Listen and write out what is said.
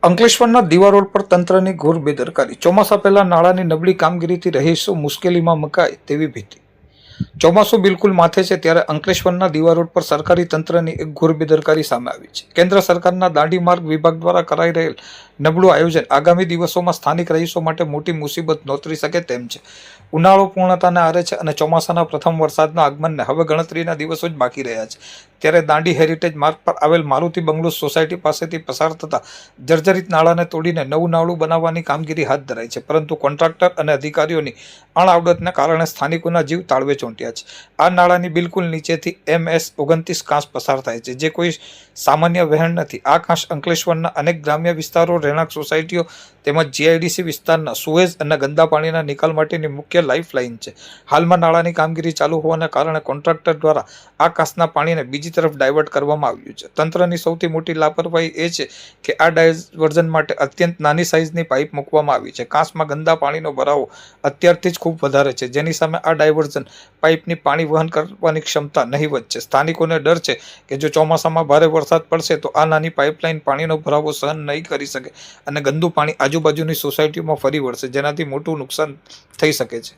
અંકલેશ્વરના દીવા રોડ પર તંત્રની ઘોર બેદરકારી. ચોમાસા પહેલા નાળાની નબળી કામગીરીથી રહીશો મુશ્કેલીમાં મુકાય તેવી ભીતિ. ચોમાસું બિલકુલ માથે છે ત્યારે અંકલેશ્વરના દીવા રોડ પર સરકારી તંત્રની એક ઘોર બેદરકારી સામે આવી છે. કેન્દ્ર સરકારના દાંડી માર્ગ વિભાગ દ્વારા કરાઈ રહેલ નબળું આયોજન આગામી દિવસોમાં સ્થાનિક રહીશો માટે મોટી મુસીબત નોતરી શકે તેમ છે. ઉનાળો પૂર્ણતાને આરે છે અને ચોમાસાના પ્રથમ વરસાદના આગમનને હવે ગણતરીના દિવસો જ બાકી રહ્યા છે. ત્યારે દાંડી હેરિટેજ માર્ગ પર આવેલ મારુતિ બંગલો સોસાયટી પાસેથી પસાર થતા જર્જરિત નાળાને તોડીને નવું નાળું બનાવવાની કામગીરી હાથ ધરાઈ છે, પરંતુ કોન્ટ્રાક્ટર અને અધિકારીઓની અણઆવડતને કારણે સ્થાનિકોના જીવ તાળવે ચોંટ્યા છે. આ નાળાની બિલકુલ નીચેથી MS-29 કાંસ પસાર થાય છે, જે કોઈ સામાન્ય વહેણ નથી. આ કાંસ અંકલેશ્વરના અનેક ગ્રામ્ય વિસ્તારો, રહેણાંક સોસાયટીઓ તેમજ GIDC વિસ્તારના સુએઝ અને ગંદા પાણીના નિકાલ માટેની મુખ્ય લાઇફલાઇન છે. હાલમાં નાળાની કામગીરી ચાલુ હોવાના કારણે કોન્ટ્રાક્ટર દ્વારા આ કાંસના પાણીને બીજી તરફ ડાયવર્ટ કરવામાં આવ્યું છે. તંત્રની સૌથી મોટી લાપરવાહી એ છે કે આ ડાયવર્ઝન માટે અત્યંત નાની સાઇઝની પાઇપ મૂકવામાં આવી છે. કાંસમાં ગંદા પાણીનો ભરાવો અત્યારથી જ ખૂબ વધારે છે, જેની સામે આ ડાયવર્ઝન પાઇપની પાણી વહન કરવાની ક્ષમતા નહીવત છે. સ્થાનિકોને ડર છે કે જો ચોમાસામાં ભારે વરસાદ પડશે તો આ નાની પાઇપલાઇન પાણીનો ભરાવો સહન નહીં કરી શકે અને ગંદુ પાણી આજુબાજુની સોસાયટીઓમાં ફરી વળશે, જેનાથી મોટું નુકસાન થઈ શકે છે.